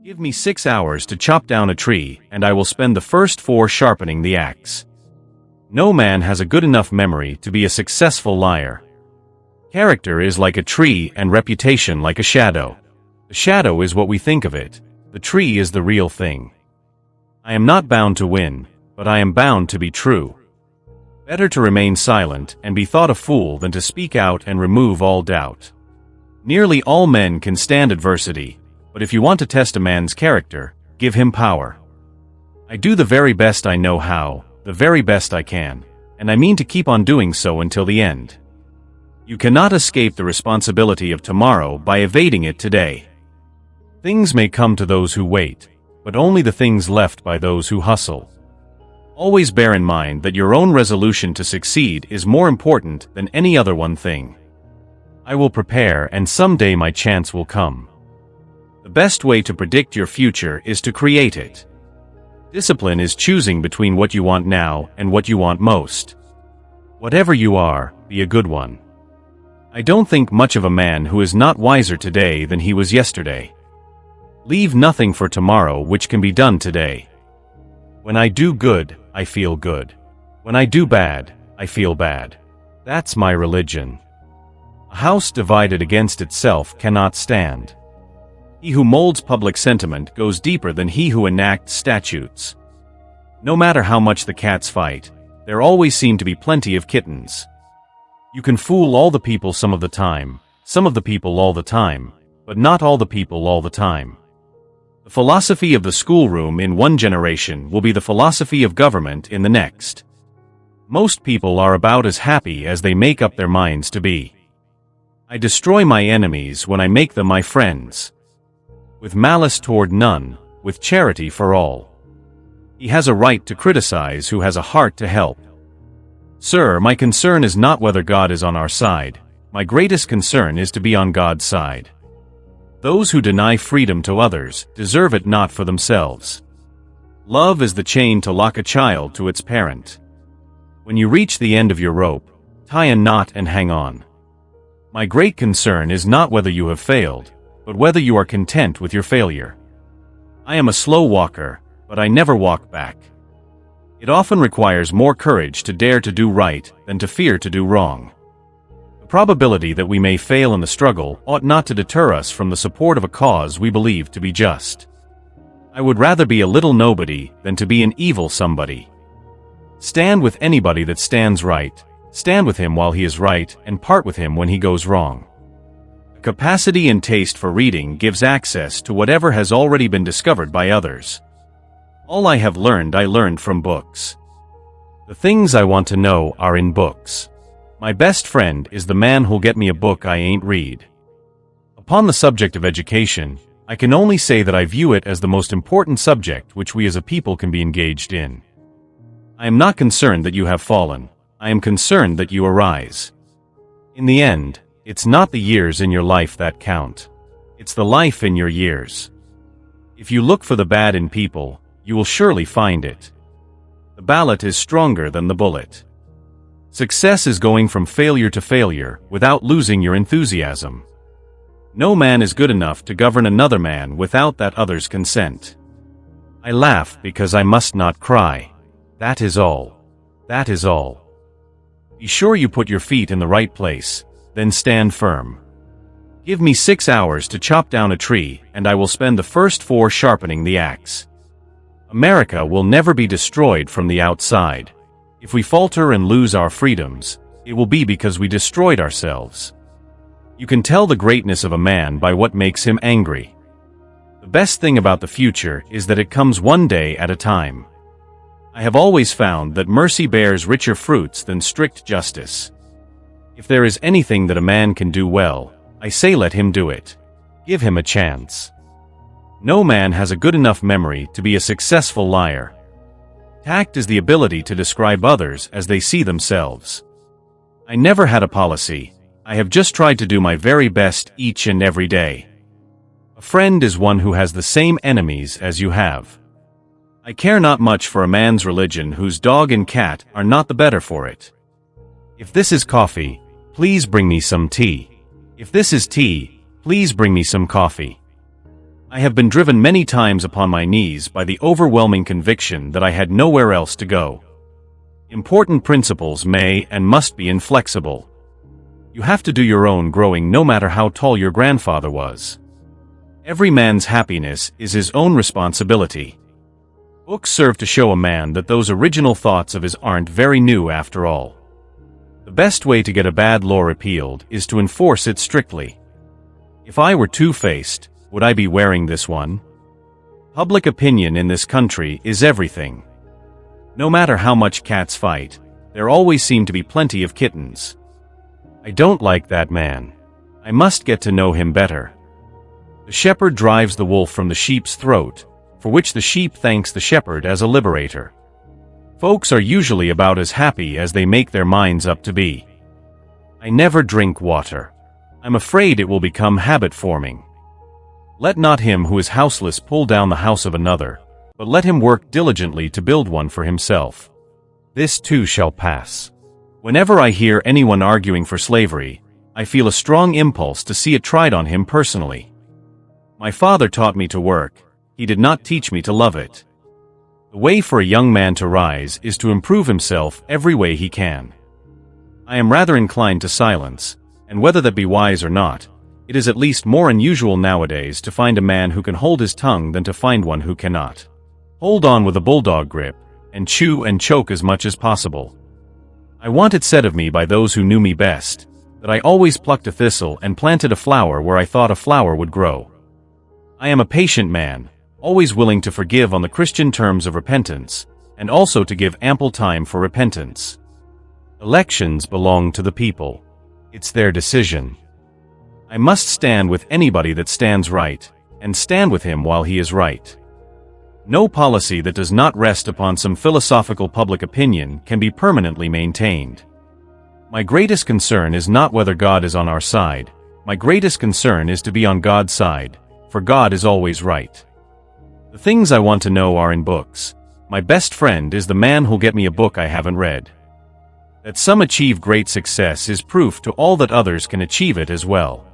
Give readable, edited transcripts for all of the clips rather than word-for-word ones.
Give me 6 hours to chop down a tree, and I will spend the first 4 sharpening the axe. No man has a good enough memory to be a successful liar. Character is like a tree and reputation like a shadow. The shadow is what we think of it. The tree is the real thing. I am not bound to win, but I am bound to be true. Better to remain silent and be thought a fool than to speak out and remove all doubt. Nearly all men can stand adversity, but if you want to test a man's character, give him power. I do the very best I know how, the very best I can, and I mean to keep on doing so until the end. You cannot escape the responsibility of tomorrow by evading it today. Things may come to those who wait, but only the things left by those who hustle. Always bear in mind that your own resolution to succeed is more important than any other one thing. I will prepare, and someday my chance will come. The best way to predict your future is to create it. Discipline is choosing between what you want now and what you want most. Whatever you are, be a good one. I don't think much of a man who is not wiser today than he was yesterday. Leave nothing for tomorrow which can be done today. When I do good, I feel good. When I do bad, I feel bad. That's my religion. A house divided against itself cannot stand. He who molds public sentiment goes deeper than he who enacts statutes. No matter how much the cats fight, there always seem to be plenty of kittens. You can fool all the people some of the time, some of the people all the time, but not all the people all the time. The philosophy of the schoolroom in one generation will be the philosophy of government in the next. Most people are about as happy as they make up their minds to be. I destroy my enemies when I make them my friends. With malice toward none, with charity for all. He has a right to criticize who has a heart to help. Sir, my concern is not whether God is on our side. My greatest concern is to be on God's side. Those who deny freedom to others deserve it not for themselves. Love is the chain to lock a child to its parent. When you reach the end of your rope, tie a knot and hang on. My great concern is not whether you have failed, but whether you are content with your failure. I am a slow walker, but I never walk back. It often requires more courage to dare to do right than to fear to do wrong. The probability that we may fail in the struggle ought not to deter us from the support of a cause we believe to be just. I would rather be a little nobody than to be an evil somebody. Stand with anybody that stands right, stand with him while he is right, and part with him when he goes wrong. A capacity and taste for reading gives access to whatever has already been discovered by others. All I have learned I learned from books. The things I want to know are in books. My best friend is the man who'll get me a book I ain't read. Upon the subject of education, I can only say that I view it as the most important subject which we as a people can be engaged in. I am not concerned that you have fallen. I am concerned that you arise. In the end, it's not the years in your life that count. It's the life in your years. If you look for the bad in people, you will surely find it. The ballot is stronger than the bullet. Success is going from failure to failure without losing your enthusiasm. No man is good enough to govern another man without that other's consent. I laugh because I must not cry. That is all. That is all. Be sure you put your feet in the right place, then stand firm. Give me 6 hours to chop down a tree, and I will spend the first 4 sharpening the axe. America will never be destroyed from the outside. If we falter and lose our freedoms, it will be because we destroyed ourselves. You can tell the greatness of a man by what makes him angry. The best thing about the future is that it comes one day at a time. I have always found that mercy bears richer fruits than strict justice. If there is anything that a man can do well, I say let him do it. Give him a chance. No man has a good enough memory to be a successful liar. Tact is the ability to describe others as they see themselves. I never had a policy. I have just tried to do my very best each and every day. A friend is one who has the same enemies as you have. I care not much for a man's religion whose dog and cat are not the better for it. If this is coffee, please bring me some tea. If this is tea, please bring me some coffee. I have been driven many times upon my knees by the overwhelming conviction that I had nowhere else to go. Important principles may and must be inflexible. You have to do your own growing no matter how tall your grandfather was. Every man's happiness is his own responsibility. Books serve to show a man that those original thoughts of his aren't very new after all. The best way to get a bad law repealed is to enforce it strictly. If I were two-faced, would I be wearing this one? Public opinion in this country is everything. No matter how much cats fight, there always seem to be plenty of kittens. I don't like that man. I must get to know him better. The shepherd drives the wolf from the sheep's throat, for which the sheep thanks the shepherd as a liberator. Folks are usually about as happy as they make their minds up to be. I never drink water. I'm afraid it will become habit-forming. Let not him who is houseless pull down the house of another, but let him work diligently to build one for himself. This too shall pass. Whenever I hear anyone arguing for slavery, I feel a strong impulse to see it tried on him personally. My father taught me to work. He did not teach me to love it. The way for a young man to rise is to improve himself every way he can. I am rather inclined to silence, and whether that be wise or not, it is at least more unusual nowadays to find a man who can hold his tongue than to find one who cannot. Hold on with a bulldog grip, and chew and choke as much as possible. I want it said of me by those who knew me best, that I always plucked a thistle and planted a flower where I thought a flower would grow. I am a patient man, always willing to forgive on the Christian terms of repentance, and also to give ample time for repentance. Elections belong to the people. It's their decision. I must stand with anybody that stands right, and stand with him while he is right. No policy that does not rest upon some philosophical public opinion can be permanently maintained. My greatest concern is not whether God is on our side. My greatest concern is to be on God's side, for God is always right. The things I want to know are in books. My best friend is the man who'll get me a book I haven't read. That some achieve great success is proof to all that others can achieve it as well.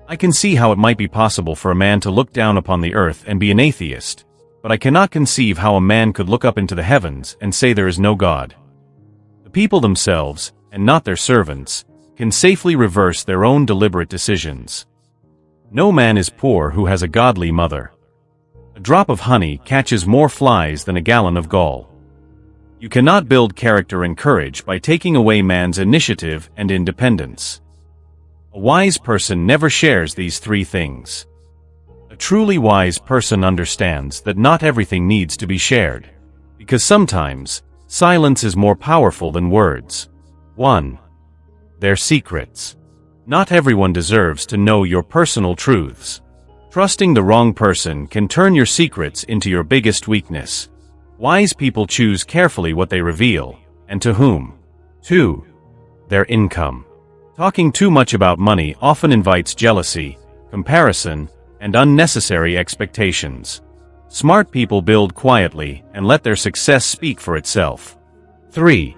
I can see how it might be possible for a man to look down upon the earth and be an atheist, but I cannot conceive how a man could look up into the heavens and say there is no God. The people themselves, and not their servants, can safely reverse their own deliberate decisions. No man is poor who has a godly mother. A drop of honey catches more flies than a gallon of gall. You cannot build character and courage by taking away man's initiative and independence. A wise person never shares these three things. A truly wise person understands that not everything needs to be shared, because sometimes, silence is more powerful than words. 1. Their secrets. Not everyone deserves to know your personal truths. Trusting the wrong person can turn your secrets into your biggest weakness. Wise people choose carefully what they reveal, and to whom. 2. Their income. Talking too much about money often invites jealousy, comparison, and unnecessary expectations. Smart people build quietly and let their success speak for itself. 3.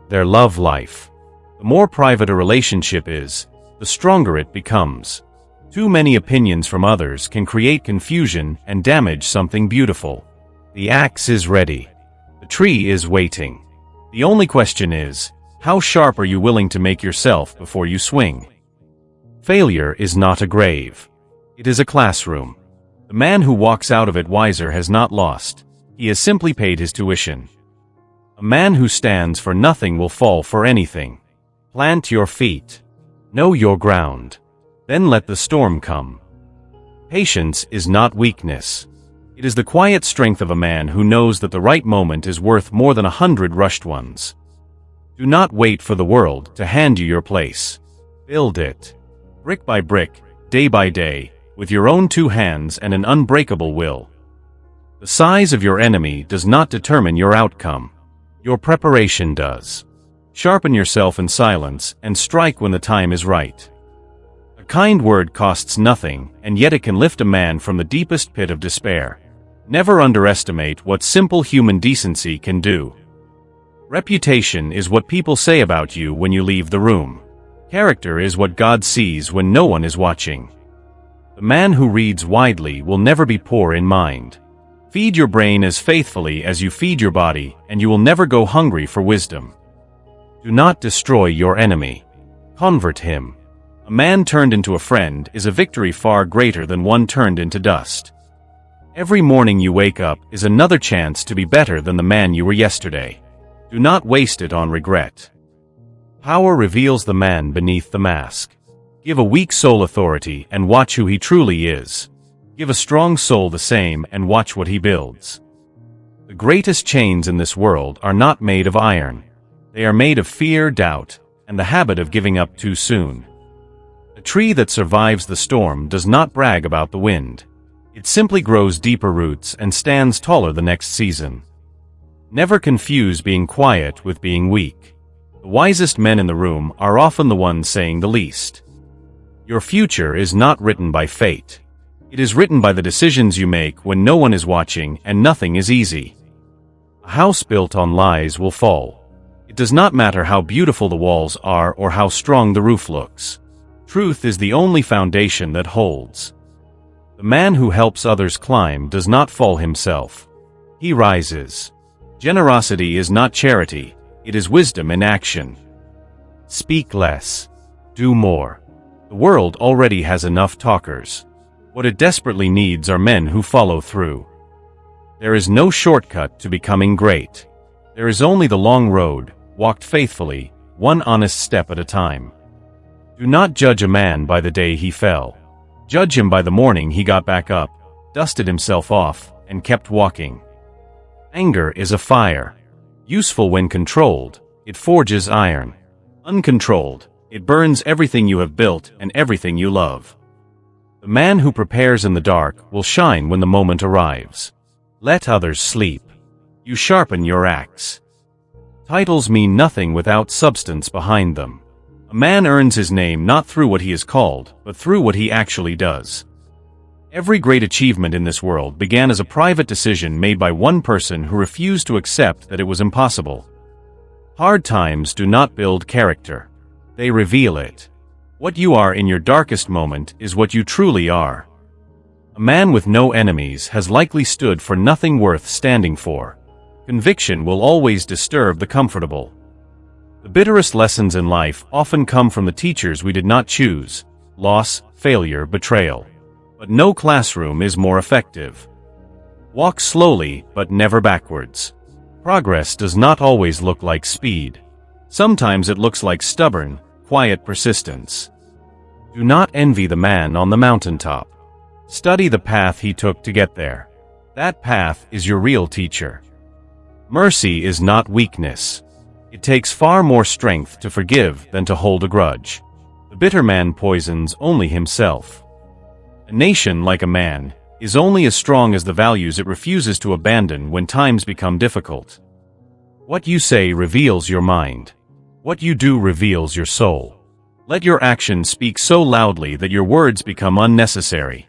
Their love life. The more private a relationship is, the stronger it becomes. Too many opinions from others can create confusion and damage something beautiful. The axe is ready. The tree is waiting. The only question is, how sharp are you willing to make yourself before you swing? Failure is not a grave. It is a classroom. The man who walks out of it wiser has not lost. He has simply paid his tuition. A man who stands for nothing will fall for anything. Plant your feet. Know your ground. Then let the storm come. Patience is not weakness. It is the quiet strength of a man who knows that the right moment is worth more than 100 rushed ones. Do not wait for the world to hand you your place. Build it. Brick by brick, day by day, with your own 2 hands and an unbreakable will. The size of your enemy does not determine your outcome. Your preparation does. Sharpen yourself in silence and strike when the time is right. A kind word costs nothing, and yet it can lift a man from the deepest pit of despair. Never underestimate what simple human decency can do. Reputation is what people say about you when you leave the room. Character is what God sees when no one is watching. The man who reads widely will never be poor in mind. Feed your brain as faithfully as you feed your body, and you will never go hungry for wisdom. Do not destroy your enemy. Convert him. A man turned into a friend is a victory far greater than one turned into dust. Every morning you wake up is another chance to be better than the man you were yesterday. Do not waste it on regret. Power reveals the man beneath the mask. Give a weak soul authority and watch who he truly is. Give a strong soul the same and watch what he builds. The greatest chains in this world are not made of iron. They are made of fear, doubt, and the habit of giving up too soon. A tree that survives the storm does not brag about the wind. It simply grows deeper roots and stands taller the next season. Never confuse being quiet with being weak. The wisest men in the room are often the ones saying the least. Your future is not written by fate. It is written by the decisions you make when no one is watching and nothing is easy. A house built on lies will fall. It does not matter how beautiful the walls are or how strong the roof looks. Truth is the only foundation that holds. The man who helps others climb does not fall himself. He rises. Generosity is not charity, it is wisdom in action. Speak less. Do more. The world already has enough talkers. What it desperately needs are men who follow through. There is no shortcut to becoming great. There is only the long road, walked faithfully, one honest step at a time. Do not judge a man by the day he fell. Judge him by the morning he got back up, dusted himself off, and kept walking. Anger is a fire. Useful when controlled, it forges iron. Uncontrolled, it burns everything you have built and everything you love. The man who prepares in the dark will shine when the moment arrives. Let others sleep. You sharpen your axe. Titles mean nothing without substance behind them. A man earns his name not through what he is called, but through what he actually does. Every great achievement in this world began as a private decision made by one person who refused to accept that it was impossible. Hard times do not build character. They reveal it. What you are in your darkest moment is what you truly are. A man with no enemies has likely stood for nothing worth standing for. Conviction will always disturb the comfortable. The bitterest lessons in life often come from the teachers we did not choose: loss, failure, betrayal. But no classroom is more effective. Walk slowly, but never backwards. Progress does not always look like speed. Sometimes it looks like stubborn, quiet persistence. Do not envy the man on the mountaintop. Study the path he took to get there. That path is your real teacher. Mercy is not weakness. It takes far more strength to forgive than to hold a grudge. The bitter man poisons only himself. A nation, like a man, is only as strong as the values it refuses to abandon when times become difficult. What you say reveals your mind. What you do reveals your soul. Let your actions speak so loudly that your words become unnecessary.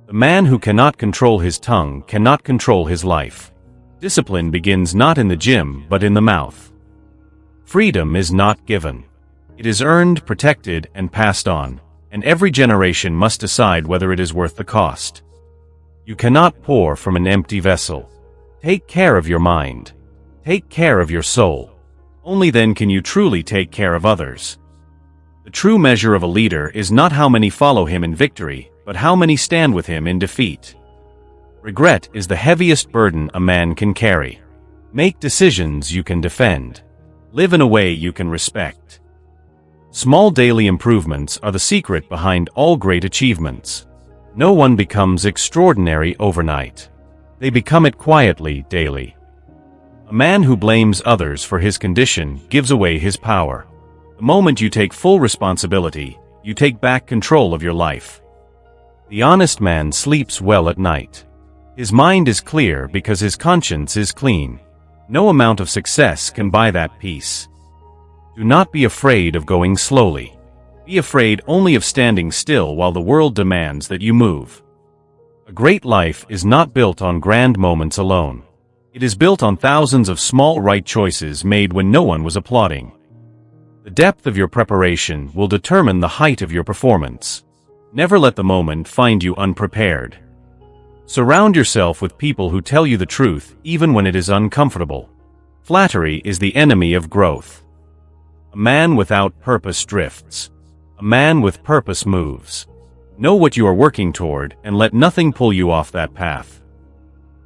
The man who cannot control his tongue cannot control his life. Discipline begins not in the gym but in the mouth. Freedom is not given. It is earned, protected, and passed on, and every generation must decide whether it is worth the cost. You cannot pour from an empty vessel. Take care of your mind. Take care of your soul. Only then can you truly take care of others. The true measure of a leader is not how many follow him in victory, but how many stand with him in defeat. Regret is the heaviest burden a man can carry. Make decisions you can defend. Live in a way you can respect. Small daily improvements are the secret behind all great achievements. No one becomes extraordinary overnight. They become it quietly, daily. A man who blames others for his condition gives away his power. The moment you take full responsibility, you take back control of your life. The honest man sleeps well at night. His mind is clear because his conscience is clean. No amount of success can buy that peace. Do not be afraid of going slowly. Be afraid only of standing still while the world demands that you move. A great life is not built on grand moments alone. It is built on thousands of small right choices made when no one was applauding. The depth of your preparation will determine the height of your performance. Never let the moment find you unprepared. Surround yourself with people who tell you the truth, even when it is uncomfortable. Flattery is the enemy of growth. A man without purpose drifts. A man with purpose moves. Know what you are working toward and let nothing pull you off that path.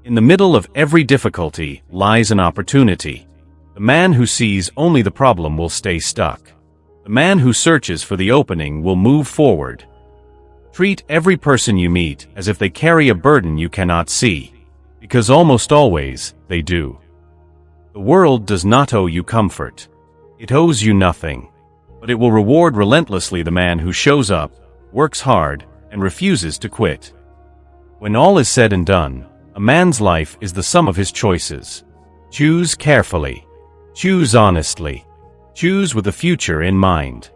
In the middle of every difficulty lies an opportunity. The man who sees only the problem will stay stuck. The man who searches for the opening will move forward. Treat every person you meet as if they carry a burden you cannot see, because almost always, they do. The world does not owe you comfort. It owes you nothing, but it will reward relentlessly the man who shows up, works hard, and refuses to quit. When all is said and done, a man's life is the sum of his choices. Choose carefully. Choose honestly. Choose with the future in mind.